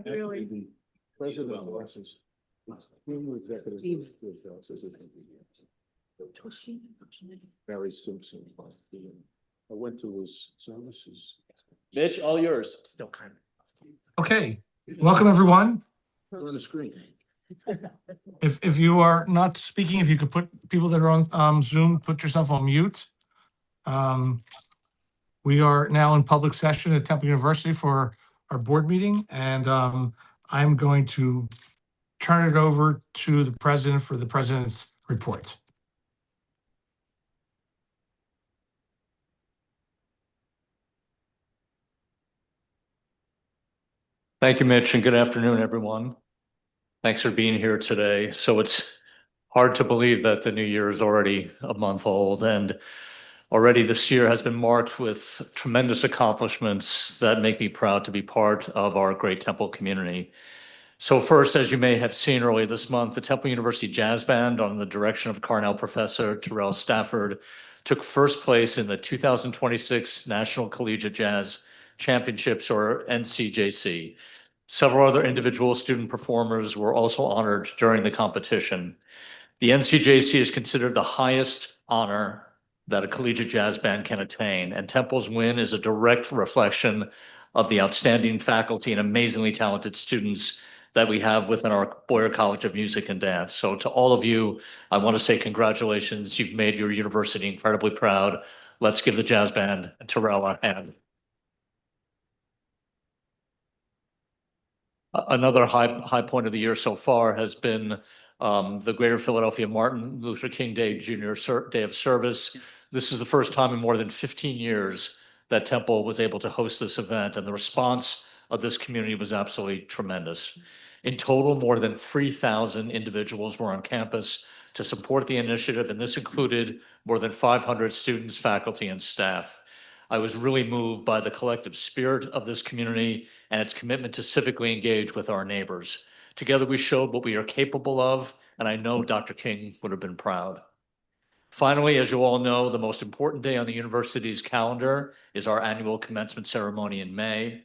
Really? The president of Russell's former executive Teams. with Barry Simpson. I went to his services. Mitch, all yours. Still kind of. Okay, welcome everyone. On the screen. If you are not speaking, if you could put people that are on Zoom, put yourself on mute. We are now in public session at Temple University for our board meeting, and I'm going to turn it over to the president for the president's report. Thank you, Mitch, and good afternoon, everyone. Thanks for being here today. So it's hard to believe that the new year is already a month old, and already this year has been marked with tremendous accomplishments that make me proud to be part of our great Temple community. So first, as you may have seen earlier this month, the Temple University Jazz Band, under the direction of Cornell professor Terrell Stafford, took first place in the 2026 National Collegiate Jazz Championships, or NCJC. Several other individual student performers were also honored during the competition. The NCJC is considered the highest honor that a collegiate jazz band can attain, and Temple's win is a direct reflection of the outstanding faculty and amazingly talented students that we have within our Boyer College of Music and Dance. So to all of you, I want to say congratulations. You've made your university incredibly proud. Let's give the jazz band and Terrell a hand. Another high point of the year so far has been the Greater Philadelphia Martin Luther King Day Jr. Day of Service. This is the first time in more than 15 years that Temple was able to host this event, and the response of this community was absolutely tremendous. In total, more than 3,000 individuals were on campus to support the initiative, and this included more than 500 students, faculty, and staff. I was really moved by the collective spirit of this community and its commitment to civically engage with our neighbors. Together, we showed what we are capable of, and I know Dr. King would have been proud. Finally, as you all know, the most important day on the university's calendar is our annual commencement ceremony in May.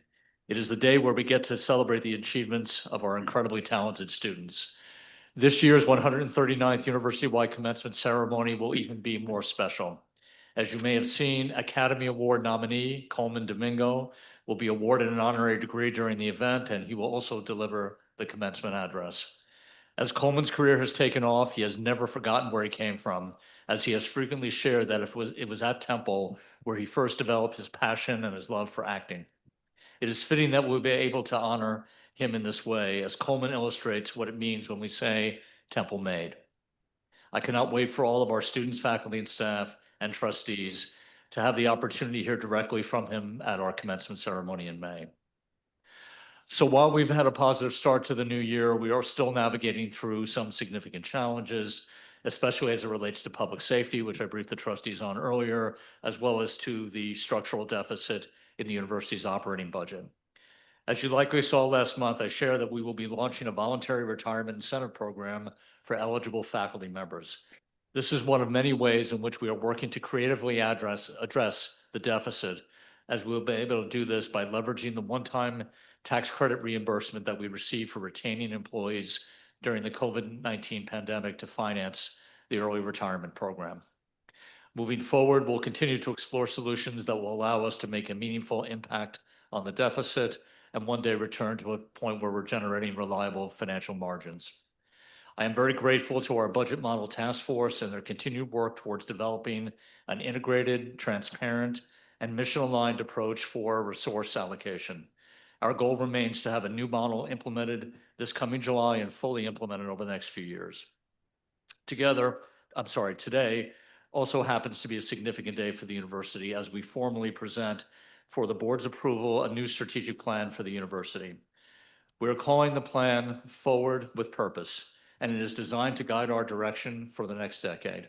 It is the day where we get to celebrate the achievements of our incredibly talented students. This year's 139th university-wide commencement ceremony will even be more special. As you may have seen, Academy Award nominee Coleman Domingo will be awarded an honorary degree during the event, and he will also deliver the commencement address. As Coleman's career has taken off, he has never forgotten where he came from, as he has frequently shared that it was at Temple where he first developed his passion and his love for acting. It is fitting that we'll be able to honor him in this way, as Coleman illustrates what it means when we say Temple made. I cannot wait for all of our students, faculty, and staff and trustees to have the opportunity to hear directly from him at our commencement ceremony in May. So while we've had a positive start to the new year, we are still navigating through some significant challenges, especially as it relates to public safety, which I briefed the trustees on earlier, as well as to the structural deficit in the university's operating budget. As you likely saw last month, I shared that we will be launching a voluntary retirement incentive program for eligible faculty members. This is one of many ways in which we are working to creatively address the deficit, as we'll be able to do this by leveraging the one-time tax credit reimbursement that we received for retaining employees during the COVID-19 pandemic to finance the early retirement program. Moving forward, we'll continue to explore solutions that will allow us to make a meaningful impact on the deficit and one day return to a point where we're generating reliable financial margins. I am very grateful to our budget model task force and their continued work towards developing an integrated, transparent, and mission-aligned approach for resource allocation. Our goal remains to have a new model implemented this coming July and fully implemented over the next few years. Today also happens to be a significant day for the university as we formally present for the board's approval a new strategic plan for the university. We're calling the plan Forward with Purpose, and it is designed to guide our direction for the next decade.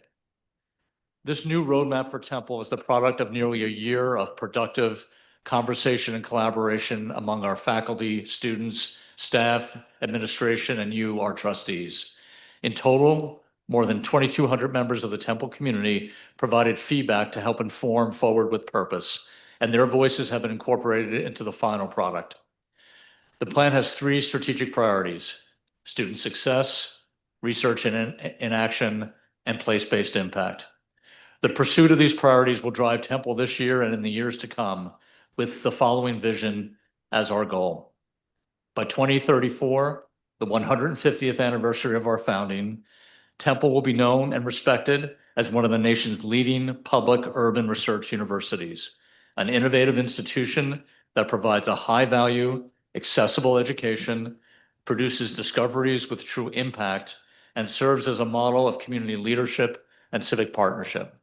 This new roadmap for Temple is the product of nearly a year of productive conversation and collaboration among our faculty, students, staff, administration, and you, our trustees. In total, more than 2,200 members of the Temple community provided feedback to help inform Forward with Purpose, and their voices have been incorporated into the final product. The plan has three strategic priorities: student success, research in action, and place-based impact. The pursuit of these priorities will drive Temple this year and in the years to come with the following vision as our goal. By 2034, the 150th anniversary of our founding, Temple will be known and respected as one of the nation's leading public urban research universities, an innovative institution that provides a high-value, accessible education, produces discoveries with true impact, and serves as a model of community leadership and civic partnership.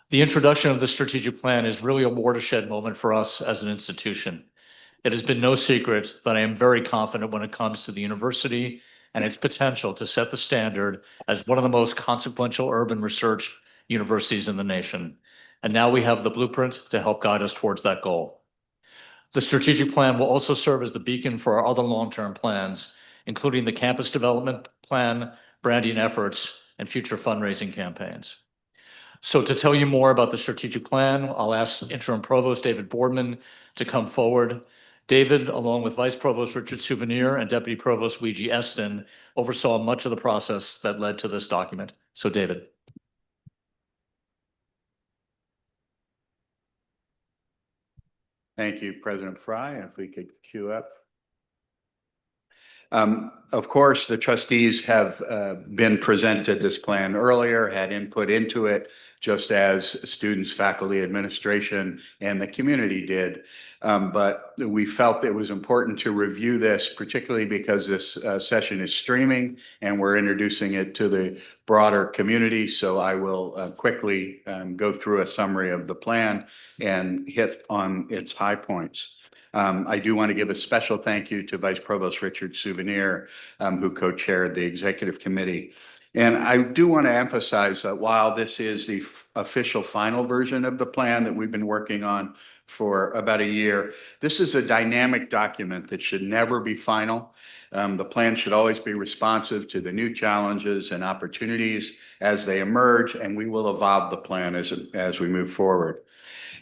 The introduction of the strategic plan is really a watershed moment for us as an institution. It has been no secret that I am very confident when it comes to the university and its potential to set the standard as one of the most consequential urban research universities in the nation. And now we have the blueprint to help guide us towards that goal. The strategic plan will also serve as the beacon for our other long-term plans, including the campus development plan, branding efforts, and future fundraising campaigns. So to tell you more about the strategic plan, I'll ask Interim Provost David Boardman to come forward. David, along with Vice Provost Richard Souvenir and Deputy Provost Weegee Eston, oversaw much of the process that led to this document. So David. Thank you, President Fry. If we could queue up. Of course, the trustees have been presented this plan earlier, had input into it, just as students, faculty, administration, and the community did. But we felt it was important to review this, particularly because this session is streaming and we're introducing it to the broader community. So I will quickly go through a summary of the plan and hit on its high points. I do want to give a special thank you to Vice Provost Richard Souvenir, who co-chaired the executive committee. And I do want to emphasize that while this is the official final version of the plan that we've been working on for about a year, this is a dynamic document that should never be final. The plan should always be responsive to the new challenges and opportunities as they emerge, and we will evolve the plan as we move forward.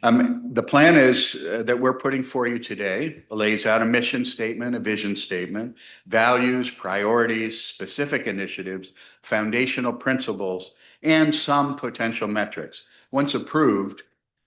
The plan is that we're putting for you today lays out a mission statement, a vision statement, values, priorities, specific initiatives, foundational principles, and some potential metrics. Once approved,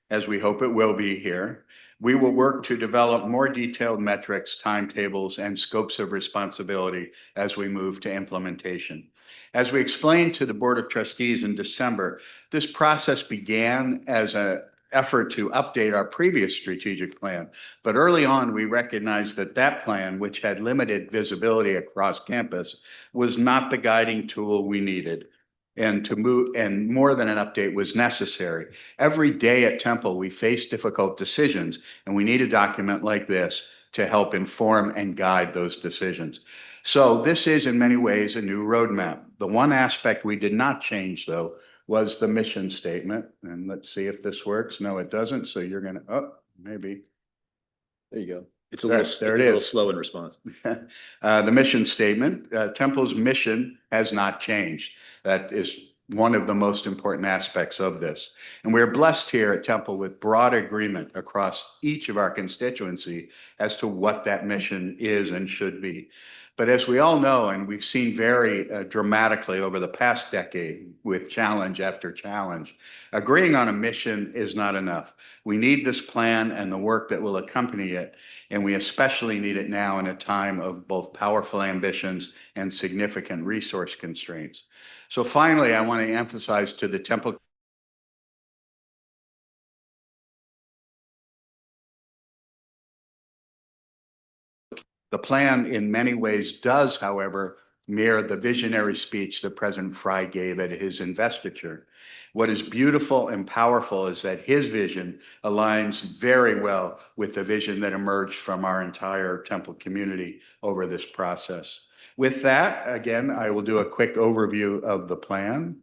as we hope it will be here, we will work to develop more detailed metrics, timetables, and scopes of responsibility as we move to implementation. As we explained to the Board of Trustees in December, this process began as an effort to update our previous strategic plan. But early on, we recognized that that plan, which had limited visibility across campus, was not the guiding tool we needed. And more than an update was necessary. Every day at Temple, we face difficult decisions, and we need a document like this to help inform and guide those decisions. So this is in many ways a new roadmap. The one aspect we did not change, though, was the mission statement. And let's see if this works. No, it doesn't. So you're going to, oh, maybe. There you go. It's There it a little is. slow in response. The mission statement, Temple's mission has not changed. That is one of the most important aspects of this. And we're blessed here at Temple with broad agreement across each of our constituency as to what that mission is and should be. But as we all know, and we've seen very dramatically over the past decade with challenge after challenge, agreeing on a mission is not enough. We need this plan and the work that will accompany it, and we especially need it now in a time of both powerful ambitions and significant resource constraints. So finally, I want to emphasize to the Temple The plan in many ways does, however, mirror the visionary speech that President Fry gave at his investiture. What is beautiful and powerful is that his vision aligns very well with the vision that emerged from our entire Temple community over this process. With that, again, I will do a quick overview of the plan.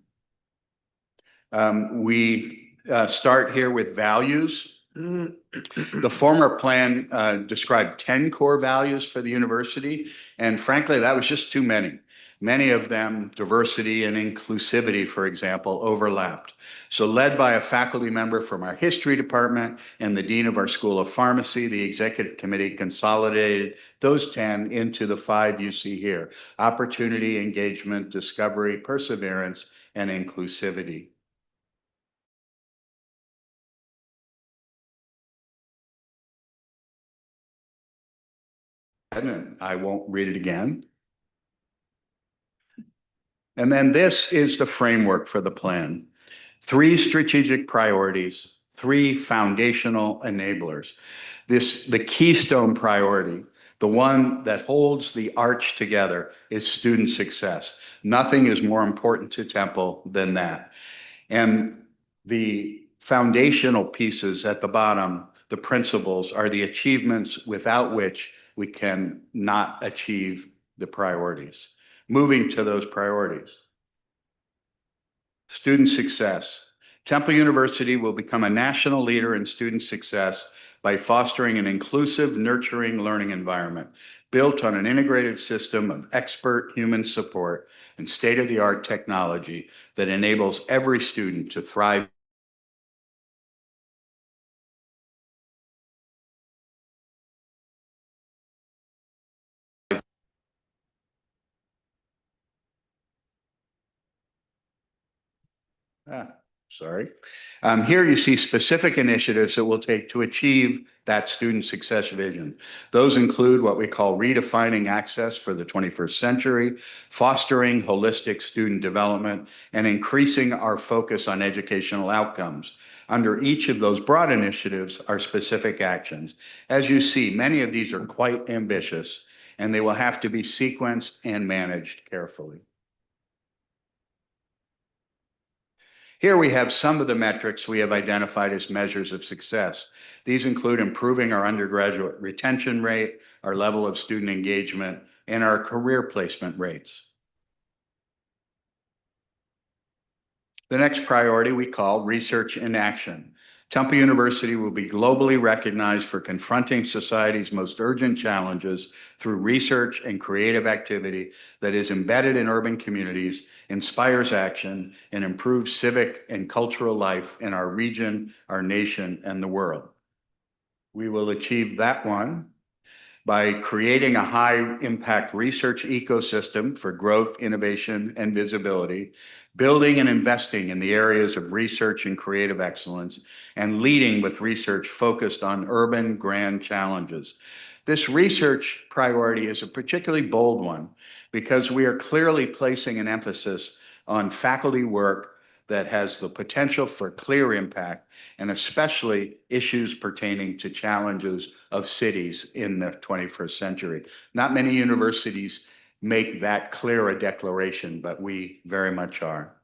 We start here with values. The former plan described 10 core values for the university, and frankly, that was just too many. Many of them, diversity and inclusivity, for example, overlapped. So led by a faculty member from our history department and the dean of our School of Pharmacy, the executive committee consolidated those 10 into the 5 you see here: opportunity, engagement, discovery, perseverance, and inclusivity. And I won't read it again. And then this is the framework for the plan. 3 strategic priorities, 3 foundational enablers. The keystone priority, the one that holds the arch together, is student success. Nothing is more important to Temple than that. And the foundational pieces at the bottom, the principles, are the achievements without which we can not achieve the priorities. Moving to those priorities. Student success. Temple University will become a national leader in student success by fostering an inclusive, nurturing learning environment built on an integrated system of expert human support and state-of-the-art technology that enables every student to thrive. Sorry. Here you see specific initiatives that we'll take to achieve that student success vision. Those include what we call redefining access for the 21st century, fostering holistic student development, and increasing our focus on educational outcomes. Under each of those broad initiatives are specific actions. As you see, many of these are quite ambitious, and they will have to be sequenced and managed carefully. Here we have some of the metrics we have identified as measures of success. These include improving our undergraduate retention rate, our level of student engagement, and our career placement rates. The next priority we call research in action. Temple University will be globally recognized for confronting society's most urgent challenges through research and creative activity that is embedded in urban communities, inspires action, and improves civic and cultural life in our region, our nation, and the world. We will achieve that one by creating a high-impact research ecosystem for growth, innovation, and visibility, building and investing in the areas of research and creative excellence, and leading with research focused on urban grand challenges. This research priority is a particularly bold one because we are clearly placing an emphasis on faculty work that has the potential for clear impact, and especially issues pertaining to challenges of cities in the 21st century. Not many universities make that clear a declaration, but we very much are.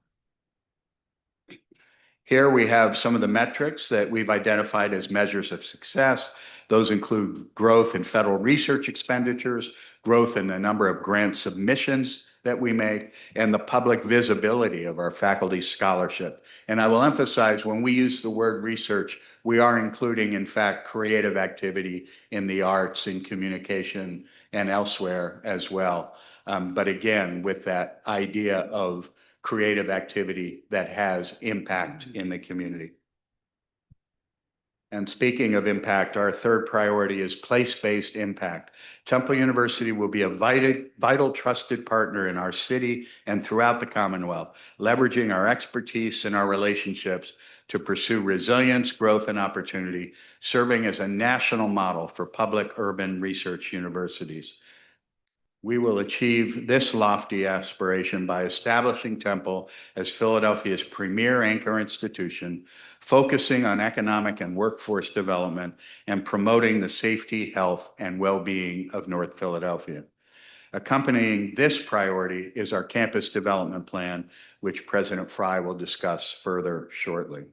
Here we have some of the metrics that we've identified as measures of success. Those include growth in federal research expenditures, growth in the number of grant submissions that we make, and the public visibility of our faculty scholarship. And I will emphasize, when we use the word research, we are including, in fact, creative activity in the arts and communication and elsewhere as well. But again, with that idea of creative activity that has impact in the community. And speaking of impact, our third priority is place-based impact. Temple University will be a vital trusted partner in our city and throughout the Commonwealth, leveraging our expertise and our relationships to pursue resilience, growth, and opportunity, serving as a national model for public urban research universities. We will achieve this lofty aspiration by establishing Temple as Philadelphia's premier anchor institution, focusing on economic and workforce development, and promoting the safety, health, and well-being of North Philadelphia. Accompanying this priority is our campus development plan, which President Fry will discuss further shortly.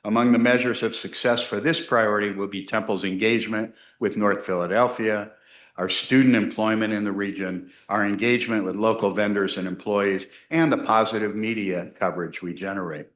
Among the measures of success for this priority will be Temple's engagement with North Philadelphia, our student employment in the region, our engagement with local vendors and employees, and the positive media coverage we generate.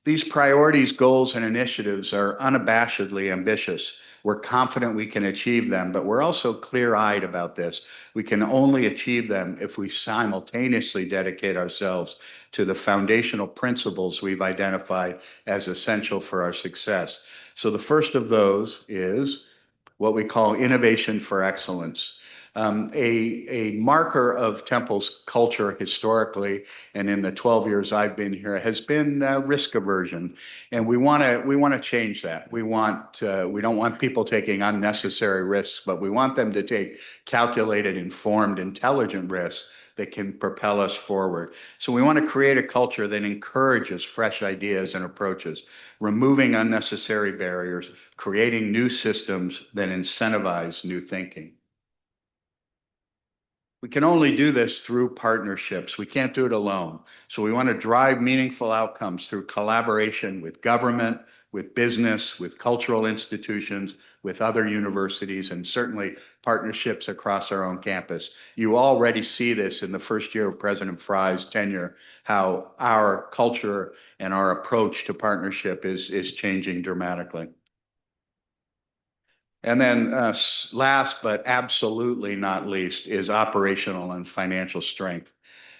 These priorities, goals, and initiatives are unabashedly ambitious. We're confident we can achieve them, but we're also clear-eyed about this. We can only achieve them if we simultaneously dedicate ourselves to the foundational principles we've identified as essential for our success. So the first of those is what we call innovation for excellence. A marker of Temple's culture historically, and in the 12 years I've been here, has been risk aversion, and we want to change that. We don't want people taking unnecessary risks, but we want them to take calculated, informed, intelligent risks that can propel us forward. So we want to create a culture that encourages fresh ideas and approaches, removing unnecessary barriers, creating new systems that incentivize new thinking. We can only do this through partnerships. We can't do it alone. So we want to drive meaningful outcomes through collaboration with government, with business, with cultural institutions, with other universities, and certainly partnerships across our own campus. You already see this in the first year of President Fry's tenure, how our culture and our approach to partnership is changing dramatically. And then last but absolutely not least is operational and financial strength.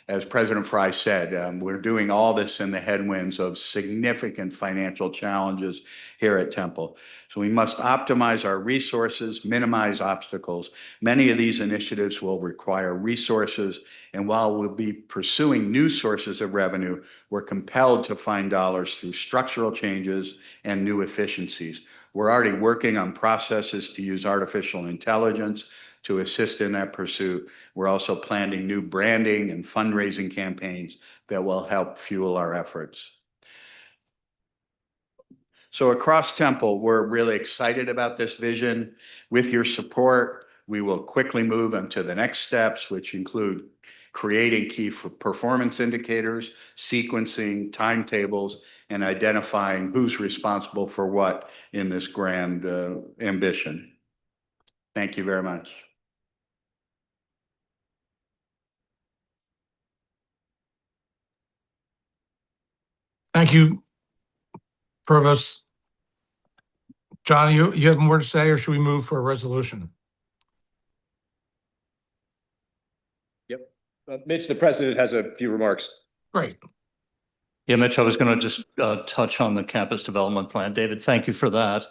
As President Fry said, we're doing all this in the headwinds of significant financial challenges here at Temple. So we must optimize our resources, minimize obstacles. Many of these initiatives will require resources, and while we'll be pursuing new sources of revenue, we're compelled to find dollars through structural changes and new efficiencies. We're already working on processes to use artificial intelligence to assist in that pursuit. We're also planning new branding and fundraising campaigns that will help fuel our efforts. So across Temple, we're really excited about this vision. With your support, we will quickly move into the next steps, which include creating key performance indicators, sequencing, timetables, and identifying who's responsible for what in this grand ambition. Thank you very much. Thank you, Provost. John, you have more to say, or should we move for a resolution? Mitch, the president has a few remarks. Great. Yeah, Mitch, I was going to just touch on the campus development plan. David, thank you for that.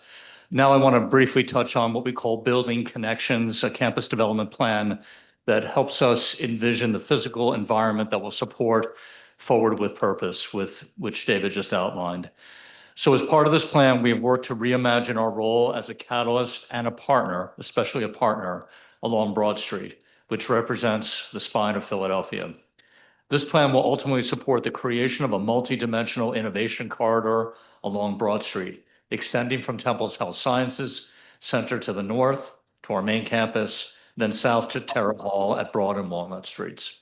Now I want to briefly touch on what we call building connections, a campus development plan that helps us envision the physical environment that will support forward with purpose, with which David just outlined. So as part of this plan, we have worked to reimagine our role as a catalyst and a partner, especially a partner, along Broad Street, which represents the spine of Philadelphia. This plan will ultimately support the creation of a multidimensional innovation corridor along Broad Street, extending from Temple's Health Sciences Center to the north, to our main campus, then south to Terra Hall at Broad and Walnut Streets.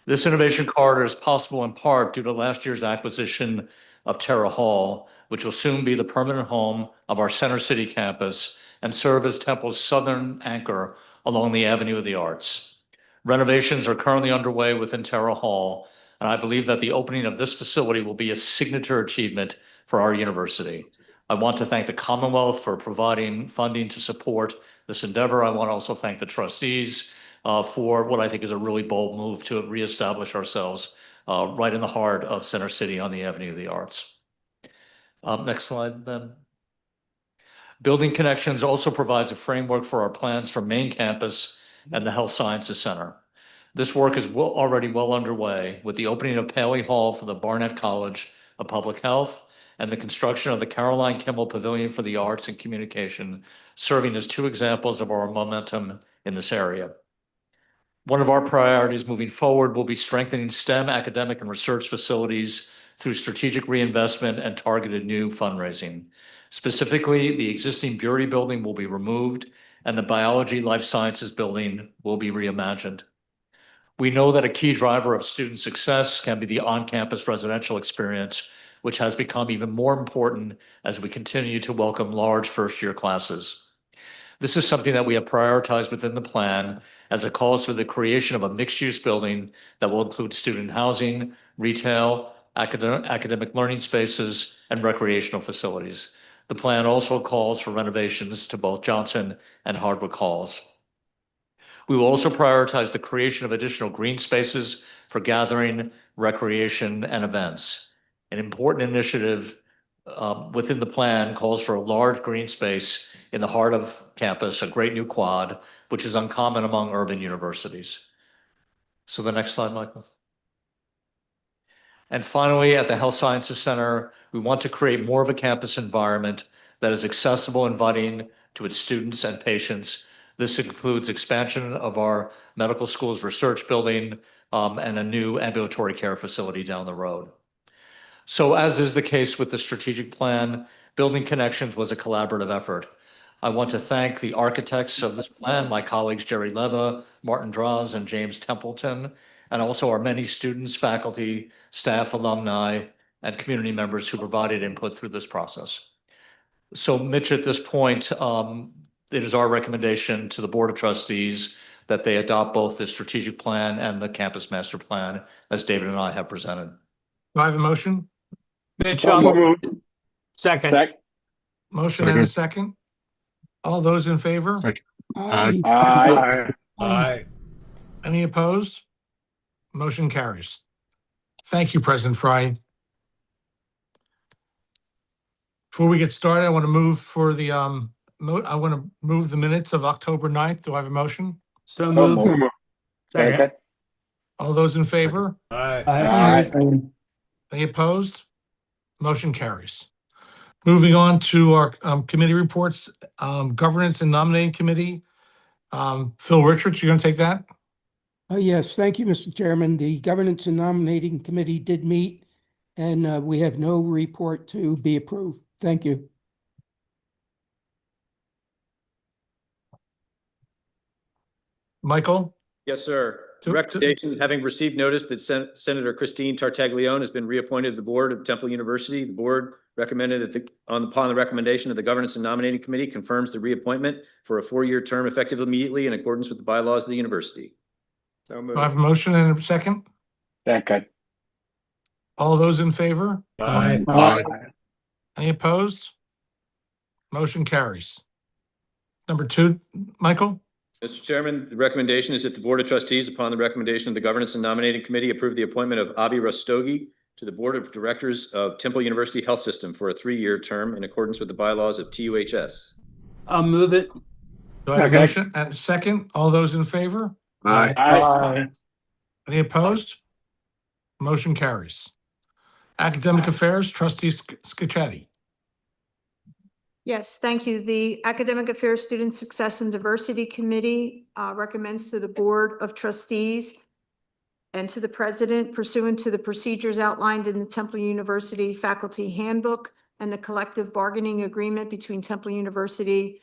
This innovation corridor is possible in part due to last year's acquisition of Terra Hall, which will soon be the permanent home of our Center City campus and serve as Temple's southern anchor along the Avenue of the Arts. Renovations are currently underway within Terra Hall, and I believe that the opening of this facility will be a signature achievement for our university. I want to thank the Commonwealth for providing funding to support this endeavor. I want to also thank the trustees for what I think is a really bold move to reestablish ourselves right in the heart of Center City on the Avenue of the Arts. Next slide, then. Building Connections also provides a framework for our plans for main campus and the Health Sciences Center. This work is already well underway with the opening of Paley Hall for the Barnett College of Public Health and the construction of the Caroline Kimball Pavilion for the Arts and Communication, serving as two examples of our momentum in this area. One of our priorities moving forward will be strengthening STEM academic and research facilities through strategic reinvestment and targeted new fundraising. Specifically, the existing Bury building will be removed and the Biology Life Sciences building will be reimagined. We know that a key driver of student success can be the on-campus residential experience, which has become even more important as we continue to welcome large first-year classes. This is something that we have prioritized within the plan as it calls for the creation of a mixed-use building that will include student housing, retail, academic learning spaces, and recreational facilities. The plan also calls for renovations to both Johnson and Hardwick Halls. We will also prioritize the creation of additional green spaces for gathering, recreation, and events. An important initiative within the plan calls for a large green space in the heart of campus, a great new quad, which is uncommon among urban universities. So the next slide, Michael. And finally, at the Health Sciences Center, we want to create more of a campus environment that is accessible, inviting to its students and patients. This includes expansion of our medical school's research building and a new ambulatory care facility down the road. So as is the case with the strategic plan, building connections was a collaborative effort. I want to thank the architects of this plan, my colleagues Jerry Leva, Martin Draws, and James Templeton, and also our many students, faculty, staff, alumni, and community members who provided input through this process. So Mitch, at this point, it is our recommendation to the Board of Trustees that they adopt both the strategic plan and the campus master plan as David and I have presented. Do I have a motion? Mitch, I'll move. Second. Motion and a second. All those in favor? Second. Aye. Any opposed? Motion carries. Thank you, President Fry. Before we get started, I want to move for the I want to move the minutes of October 9th. Do I have a motion? So moved. Second. All those in favor? Aye. Any opposed? Motion carries. Moving on to our committee reports, Governance and Nominating Committee. Phil Richards, you're going to take that? Yes, thank you, Mr. Chairman. The Governance and Nominating Committee did meet, and we have no report to be approved. Thank you. Michael? Yes, sir. To- Recommendation, having received notice that Senator Christine Tartaglione has been reappointed to the board of Temple University, the board recommended that upon the recommendation of the Governance and Nominating Committee confirms the reappointment for a 4-year term effective immediately in accordance with the bylaws of the university. So Do I have a motion and a second? Second. All those in favor? Aye. Any opposed? Motion carries. Number 2, Michael? Mr. Chairman, the recommendation is that the Board of Trustees, upon the recommendation of the Governance and Nominating Committee, approve the appointment of Abi Rastogi to the Board of Directors of Temple University Health System for a 3-year term in accordance with the bylaws of TUHS. I'll move it. Do I have a motion and a second? All those in favor? Aye. Any opposed? Motion carries. Academic Affairs, Trustee Scacchetti. Yes, thank you. The Academic Affairs, Student Success and Diversity Committee recommends to the Board of Trustees and to the President, pursuant to the procedures outlined in the Temple University Faculty Handbook and the collective bargaining agreement between Temple University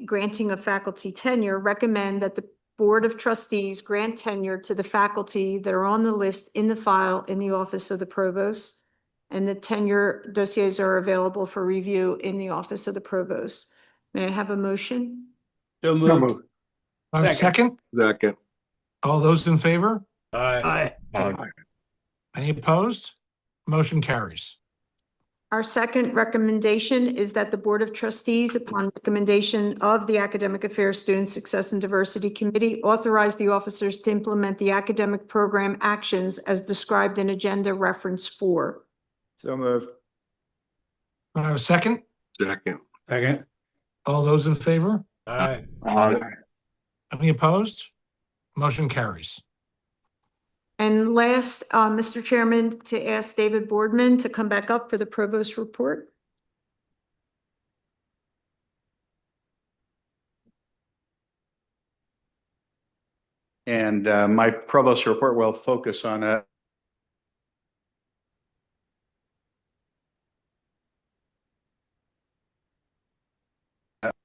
granting of faculty tenure, recommend that the Board of Trustees grant tenure to the faculty that are on the list in the file in the Office of the Provost. And the tenure dossiers are available for review in the Office of the Provost. May I have a motion? So moved. Do I have a second? Second. All those in favor? Aye. Any opposed? Motion carries. Our second recommendation is that the Board of Trustees, upon recommendation of the Academic Affairs, Student Success and Diversity Committee, authorize the officers to implement the academic program actions as described in Agenda Reference 4. So moved. Do I have a second? Second. All those in favor? Aye. Any opposed? Motion carries. And last, Mr. Chairman, to ask David Boardman to come back up for the Provost report. And my provost report will focus on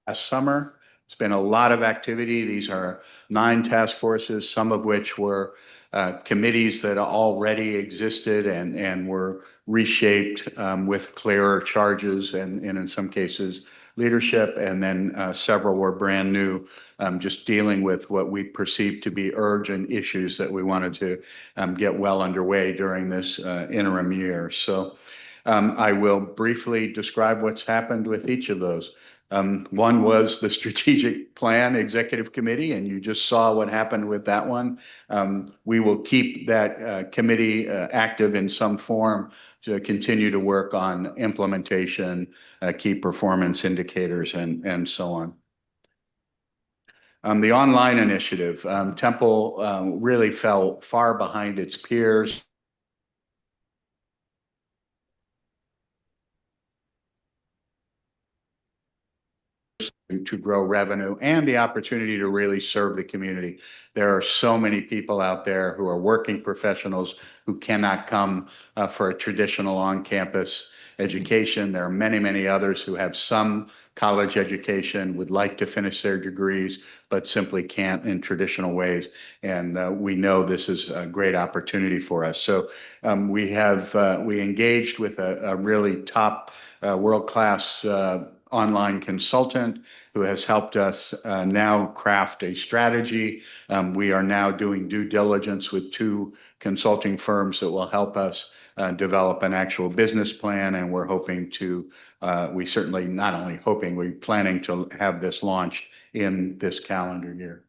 last summer. It's been a lot of activity. These are 9 task forces, some of which were committees that already existed and were reshaped with clearer charges and in some cases leadership, and then several were brand new, just dealing with what we perceived to be urgent issues that we wanted to get well underway during this interim year. So I will briefly describe what's happened with each of those. One was the strategic plan executive committee, and you just saw what happened with that one. We will keep that committee active in some form to continue to work on implementation, key performance indicators, and so on. The online initiative, Temple really fell far behind its peers. To grow revenue and the opportunity to really serve the community. There are so many people out there who are working professionals who cannot come for a traditional on-campus education. There are many, many others who have some college education, would like to finish their degrees, but simply can't in traditional ways. And we know this is a great opportunity for us. So we engaged with a really top world-class online consultant who has helped us now craft a strategy. We are now doing due diligence with 2 consulting firms that will help us develop an actual business plan. And we're hoping to, we're planning to have this launched in this calendar year.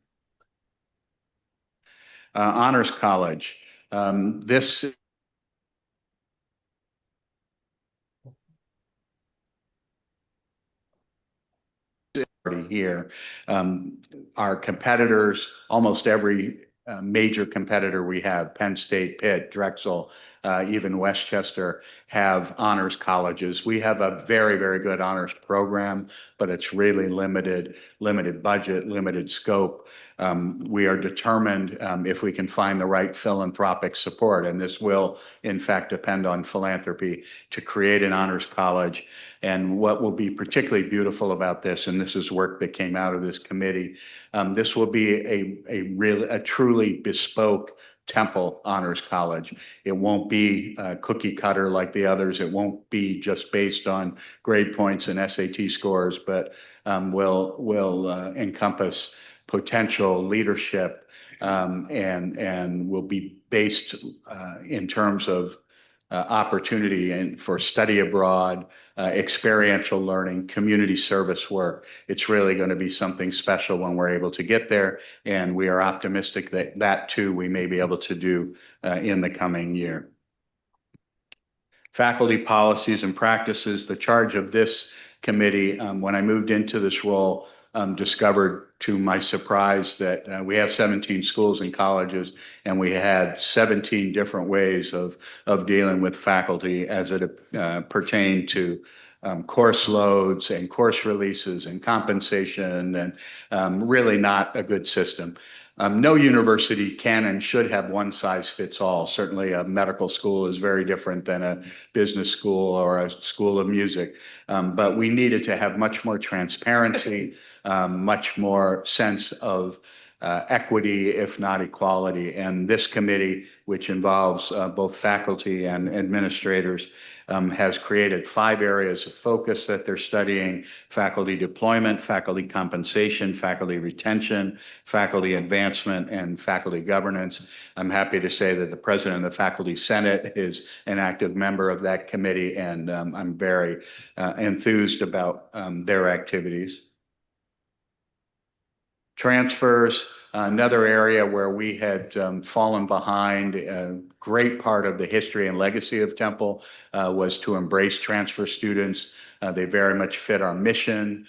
Honors College. This here. Our competitors, almost every major competitor we have, Penn State, Pitt, Drexel, even Westchester, have honors colleges. We have a very, very good honors program, but it's really limited budget, limited scope. We are determined if we can find the right philanthropic support, and this will in fact depend on philanthropy, to create an honors college. And what will be particularly beautiful about this, and this is work that came out of this committee, this will be a truly bespoke Temple Honors College. It won't be cookie cutter like the others. It won't be just based on grade points and SAT scores, but will encompass potential leadership, and will be based in terms of opportunity and for study abroad, experiential learning, community service work. It's really going to be something special when we're able to get there, and we are optimistic that too we may be able to do in the coming year. Faculty policies and practices. The charge of this committee, when I moved into this role, discovered to my surprise that we have 17 schools and colleges, and we had 17 different ways of dealing with faculty as it pertained to course loads and course releases and compensation, and really not a good system. No university can and should have one size fits all. Certainly a medical school is very different than a business school or a school of music. But we needed to have much more transparency, much more sense of equity, if not equality. And this committee, which involves both faculty and administrators, has created 5 areas of focus that they're studying: faculty deployment, faculty compensation, faculty retention, faculty advancement, and faculty governance. I'm happy to say that the president of the Faculty Senate is an active member of that committee, and I'm very enthused about their activities. Transfers, another area where we had fallen behind. A great part of the history and legacy of Temple was to embrace transfer students. They very much fit our mission.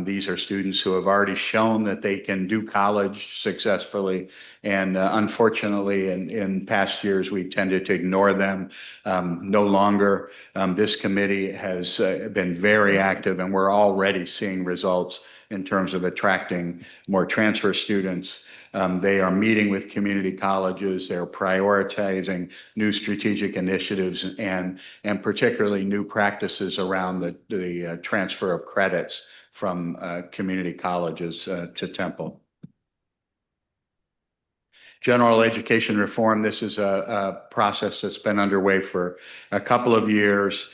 These are students who have already shown that they can do college successfully. And unfortunately, in past years, we tended to ignore them. No longer. This committee has been very active, and we're already seeing results in terms of attracting more transfer students. They are meeting with community colleges. They're prioritizing new strategic initiatives and particularly new practices around the transfer of credits from community colleges to Temple. General education reform. This is a process that's been underway for a couple of years.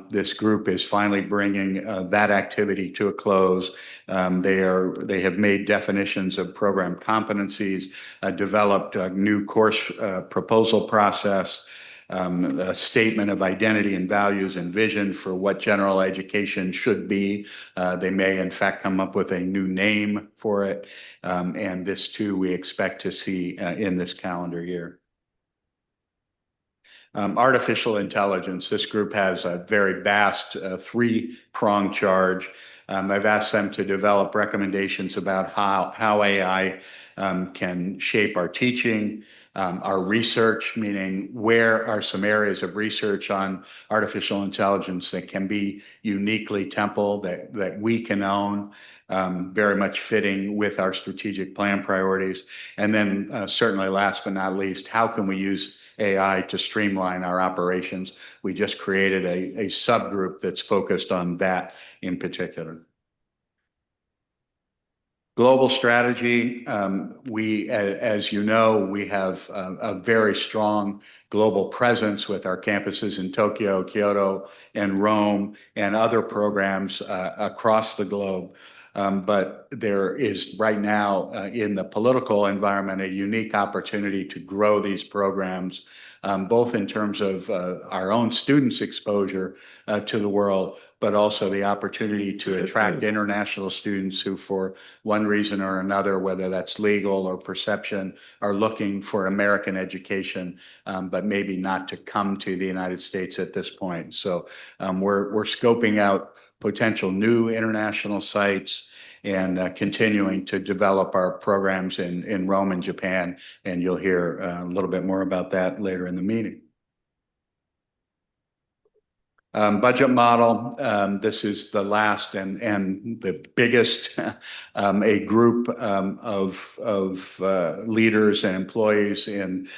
This group is finally bringing that activity to a close. They have made definitions of program competencies, developed a new course proposal process, a statement of identity and values and vision for what general education should be. They may in fact come up with a new name for it. And this too, we expect to see in this calendar year. Artificial intelligence, this group has a very vast three-pronged charge. I've asked them to develop recommendations about how AI can shape our teaching, our research, meaning where are some areas of research on artificial intelligence that can be uniquely Temple, that we can own, very much fitting with our strategic plan priorities. And then certainly last but not least, how can we use AI to streamline our operations? We just created a subgroup that's focused on that in particular. Global strategy, as you know, we have a very strong global presence with our campuses in Tokyo, Kyoto, and Rome, and other programs across the globe. But there is right now in the political environment a unique opportunity to grow these programs, both in terms of our own students' exposure to the world, but also the opportunity to attract international students who, for one reason or another, whether that's legal or perception, are looking for American education, but maybe not to come to the United States at this point. So we're scoping out potential new international sites and continuing to develop our programs in Rome and Japan. And you'll hear a little bit more about that later in the meeting. Budget model, this is the last and the biggest, a group of leaders and employees in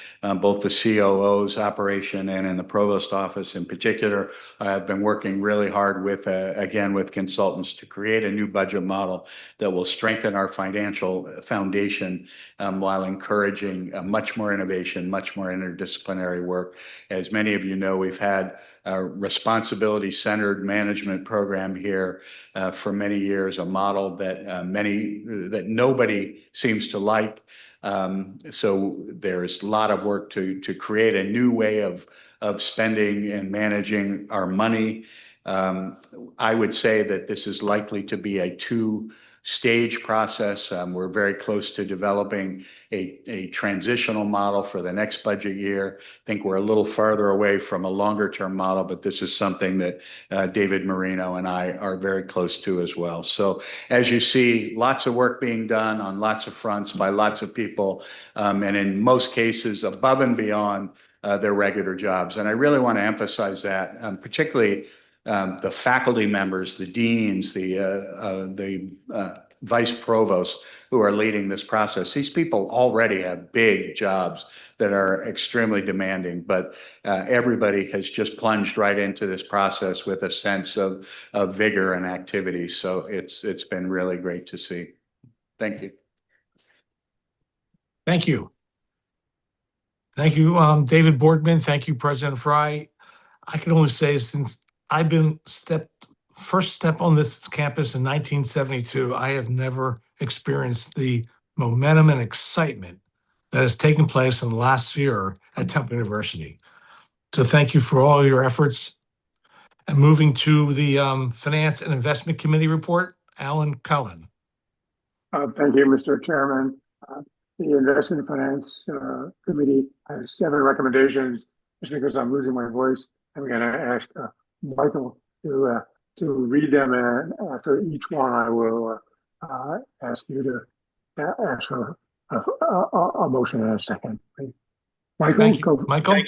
both the COO's operation and in the Provost office in particular. I've been working really hard with, again, with consultants to create a new budget model that will strengthen our financial foundation while encouraging much more innovation, much more interdisciplinary work. As many of you know, we've had a responsibility-centered management program here for many years, a model that that nobody seems to like. So there's a lot of work to create a new way of spending and managing our money. I would say that this is likely to be a two-stage process. We're very close to developing a transitional model for the next budget year. I think we're a little farther away from a longer-term model, but this is something that David Marino and I are very close to as well. So as you see, lots of work being done on lots of fronts by lots of people, and in most cases above and beyond their regular jobs. And I really want to emphasize that, particularly the faculty members, the deans, the vice provosts who are leading this process. These people already have big jobs that are extremely demanding, but everybody has just plunged right into this process with a sense of vigor and activity. So it's been really great to see. Thank you. Thank you. Thank you, David Boardman. Thank you, President Fry. I can only say since I've been first step on this campus in 1972, I have never experienced the momentum and excitement that has taken place in the last year at Temple University. So thank you for all your efforts. And moving to the Finance and Investment Committee report, Alan Cohen. Thank you, Mr. Chairman. The Investment and Finance Committee has 7 recommendations. Just because I'm losing my voice, I'm going to ask Michael to read them, and after each one, I will ask you to ask for a motion in a second. Michael, Thank you, Michael.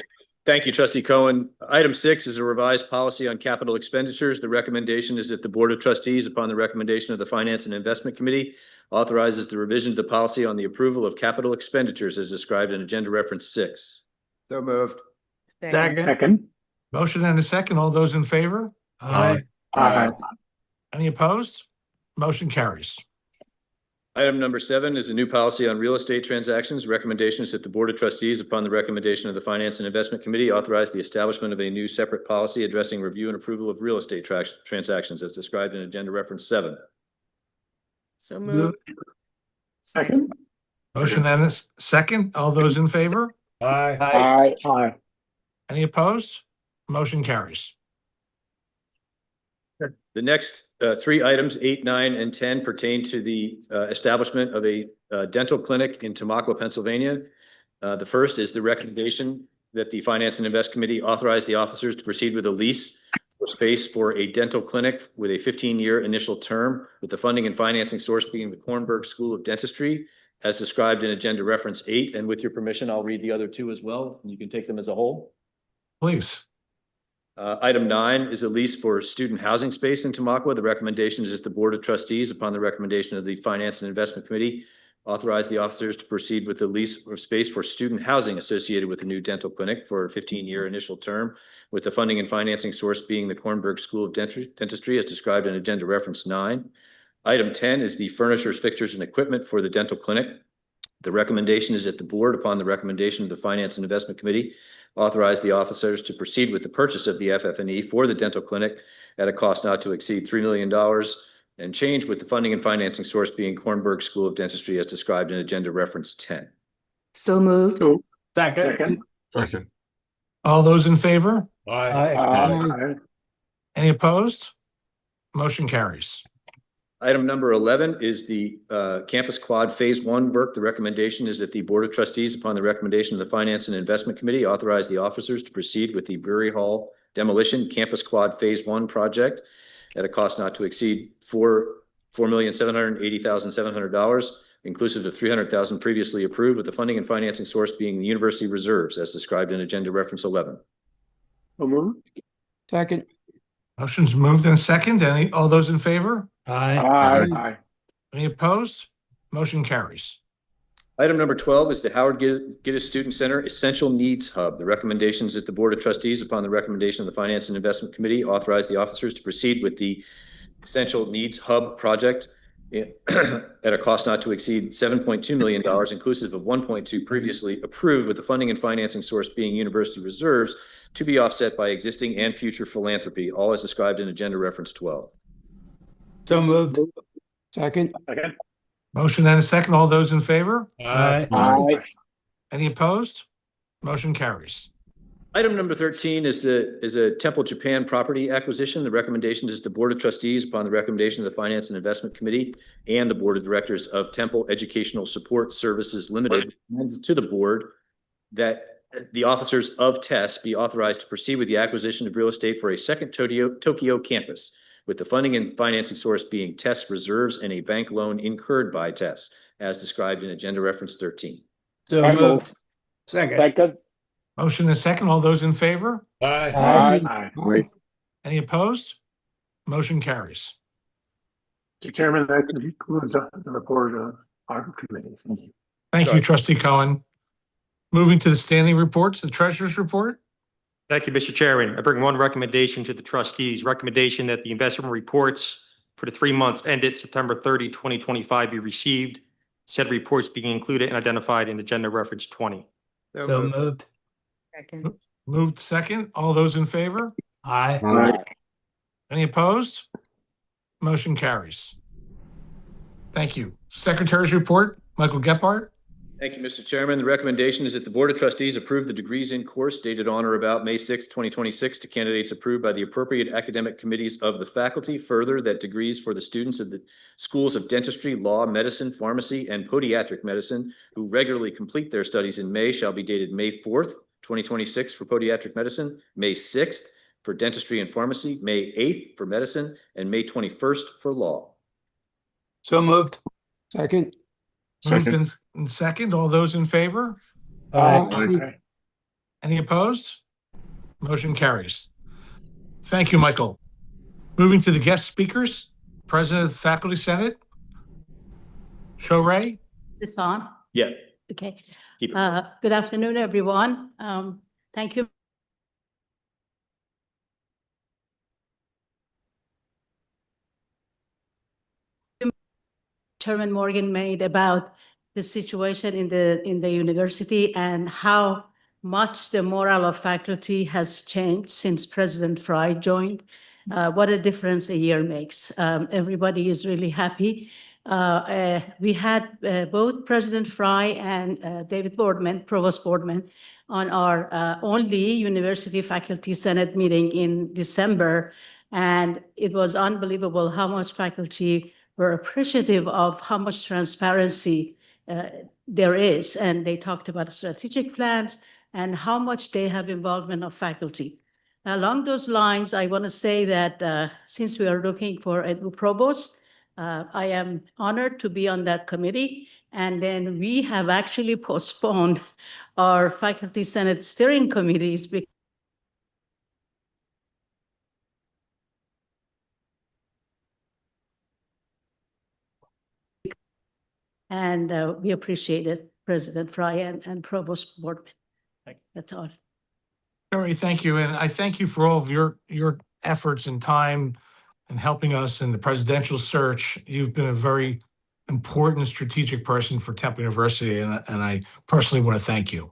Thank you, Trustee Cohen. Item 6 is a revised policy on capital expenditures. The recommendation is that the Board of Trustees, upon the recommendation of the Finance and Investment Committee, authorizes the revision of the policy on the approval of capital expenditures as described in Agenda Reference 6. So moved. Second. Motion and a second. All those in favor? Aye. Any opposed? Motion carries. Item number 7 is a new policy on real estate transactions. Recommendation is that the Board of Trustees, upon the recommendation of the Finance and Investment Committee, authorize the establishment of a new separate policy addressing review and approval of real estate transactions as described in Agenda Reference 7. So moved. Second. Motion and a second. All those in favor? Aye. Aye. Any opposed? Motion carries. The next 3 items, 8, 9, and 10, pertain to the establishment of a dental clinic in Tamaqua, Pennsylvania. The first is the recommendation that the Finance and Invest Committee authorize the officers to proceed with a lease for space for a dental clinic with a 15-year initial term, with the funding and financing source being the Kornberg School of Dentistry, as described in Agenda Reference 8. And with your permission, I'll read the other 2 as well, and you can take them as a whole. Please. Item 9 is a lease for student housing space in Tamaqua. The recommendation is that the Board of Trustees, upon the recommendation of the Finance and Investment Committee, authorize the officers to proceed with the lease of space for student housing associated with the new dental clinic for a 15-year initial term, with the funding and financing source being the Kornberg School of Dentistry, as described in Agenda Reference 9. Item 10 is the furnishers, fixtures, and equipment for the dental clinic. The recommendation is that the board, upon the recommendation of the Finance and Investment Committee, authorize the officers to proceed with the purchase of the FF&E for the dental clinic at a cost not to exceed $3 million and change, with the funding and financing source being Kornberg School of Dentistry as described in Agenda Reference 10. So moved. Second. All those in favor? Aye. Any opposed? Motion carries. Item number 11 is the Campus Quad Phase 1 work. The recommendation is that the Board of Trustees, upon the recommendation of the Finance and Investment Committee, authorize the officers to proceed with the Brewery Hall demolition Campus Quad Phase 1 project at a cost not to exceed $4,780,700, inclusive of $300,000 previously approved, with the funding and financing source being the University Reserves, as described in Agenda Reference 11. So moved. Second. Motion's moved and second. All those in favor? Aye. Any opposed? Motion carries. Item number 12 is the Howard Giddis Student Center Essential Needs Hub. The recommendation is that the Board of Trustees, upon the recommendation of the Finance and Investment Committee, authorize the officers to proceed with the Essential Needs Hub project at a cost not to exceed $7.2 million, inclusive of $1.2 previously approved, with the funding and financing source being University Reserves, to be offset by existing and future philanthropy, all as described in Agenda Reference 12. So moved. Second. Motion and a second. All those in favor? Aye. Any opposed? Motion carries. Item number 13 is a Temple Japan property acquisition. The recommendation is the Board of Trustees, upon the recommendation of the Finance and Investment Committee and the Board of Directors of Temple Educational Support Services Limited, recommends to the board that the officers of TESS be authorized to proceed with the acquisition of real estate for a second Tokyo campus, with the funding and financing source being TESS Reserves and a bank loan incurred by TESS, as described in Agenda Reference 13. So moved. Second. Motion and a second. All those in favor? Aye. Any opposed? Motion carries. Mr. Chairman, that concludes the report of our committee. Thank you. Thank you, Trustee Cohen. Moving to the standing reports, the Treasurer's report. Thank you, Mr. Chairman. I bring one recommendation to the trustees. Recommendation that the investment reports for the 3 months ended September 30, 2025 be received. Said reports being included and identified in Agenda Reference 20. So moved. Second. Moved second. All those in favor? Aye. Any opposed? Motion carries. Thank you. Secretary's report, Michael Gephardt. Thank you, Mr. Chairman. The recommendation is that the Board of Trustees approve the degrees in course dated on or about May 6, 2026 to candidates approved by the appropriate academic committees of the faculty. Further, that degrees for the students of the schools of dentistry, law, medicine, pharmacy, and podiatric medicine who regularly complete their studies in May shall be dated May 4th, 2026 for podiatric medicine, May 6th for dentistry and pharmacy, May 8th for medicine, and May 21st for law. So moved. Second. Moved in second. All those in favor? Aye. Any opposed? Motion carries. Thank you, Michael. Moving to the guest speakers, President of the Faculty Senate, Shoray. This on? Yeah. Okay. Keep it. Good afternoon, everyone. Thank you. Chairman Morgan made about the situation in the university and how much the morale of faculty has changed since President Fry joined. What a difference a year makes. Everybody is really happy. We had both President Fry and David Boardman, Provost Boardman, on our only University Faculty Senate meeting in December. And it was unbelievable how much faculty were appreciative of how much transparency there is. And they talked about strategic plans and how much they have involvement of faculty. Along those lines, I want to say that since we are looking for a new provost, I am honored to be on that committee. And then we have actually postponed our Faculty Senate steering committees because and we appreciate it, President Fry and Provost Boardman. That's all. Jerry, thank you. And I thank you for all of your efforts and time and helping us in the presidential search. You've been a very important strategic person for Temple University, and I personally want to thank you.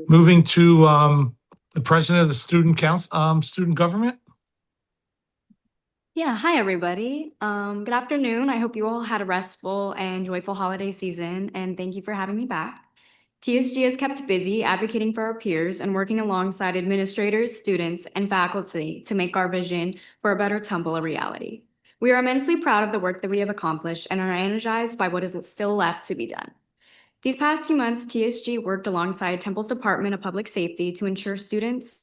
Moving to the president of the student council, student government. Yeah, hi everybody. Good afternoon. I hope you all had a restful and joyful holiday season, and thank you for having me back. TSG has kept busy advocating for our peers and working alongside administrators, students, and faculty to make our vision for a better Temple a reality. We are immensely proud of the work that we have accomplished and are energized by what is still left to be done. These past 2 months, TSG worked alongside Temple's Department of Public Safety to ensure students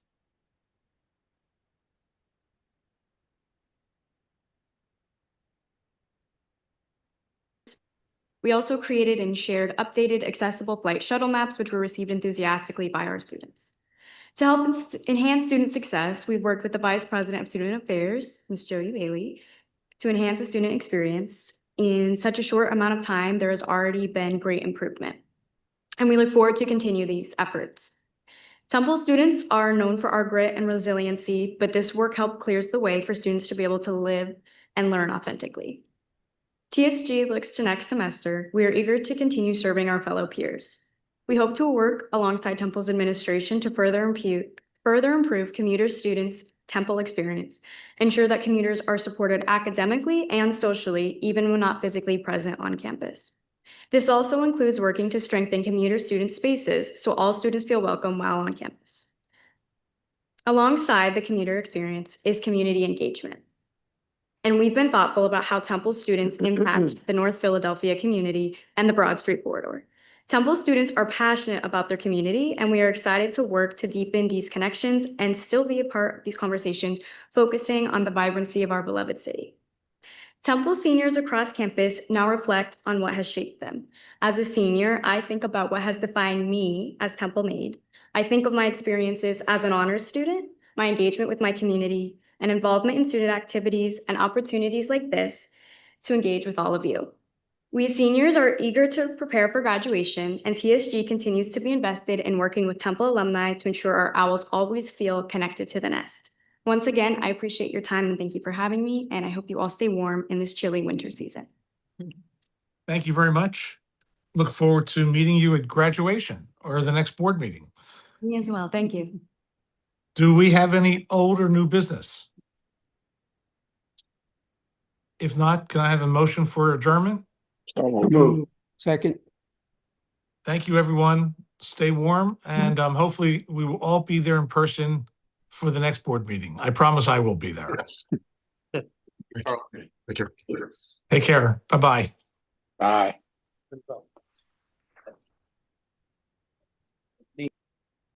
We also created and shared updated accessible flight shuttle maps, which were received enthusiastically by our students. To help enhance student success, we've worked with the Vice President of Student Affairs, Ms. Jody Bailey, to enhance the student experience. In such a short amount of time, there has already been great improvement, and we look forward to continue these efforts. Temple students are known for our grit and resiliency, but this work helped clears the way for students to be able to live and learn authentically. TSG looks to next semester. We are eager to continue serving our fellow peers. We hope to work alongside Temple's administration to further improve commuter students' Temple experience, ensure that commuters are supported academically and socially, even when not physically present on campus. This also includes working to strengthen commuter student spaces so all students feel welcome while on campus. Alongside the commuter experience is community engagement. And we've been thoughtful about how Temple students impact the North Philadelphia community and the Broad Street corridor. Temple students are passionate about their community, and we are excited to work to deepen these connections and still be a part of these conversations, focusing on the vibrancy of our beloved city. Temple seniors across campus now reflect on what has shaped them. As a senior, I think about what has defined me as Temple Maid. I think of my experiences as an honors student, my engagement with my community, and involvement in student activities and opportunities like this to engage with all of you. We seniors are eager to prepare for graduation, and TSG continues to be invested in working with Temple alumni to ensure our owls always feel connected to the nest. Once again, I appreciate your time and thank you for having me, and I hope you all stay warm in this chilly winter season. Thank you very much. Look forward to meeting you at graduation or the next board meeting. Me as well, thank you. Do we have any old or new business? If not, can I have a motion for adjournment? Second. Thank you, everyone. Stay warm, and hopefully we will all be there in person for the next board meeting. I promise I will be there. Take care. Take care. Bye-bye. Bye.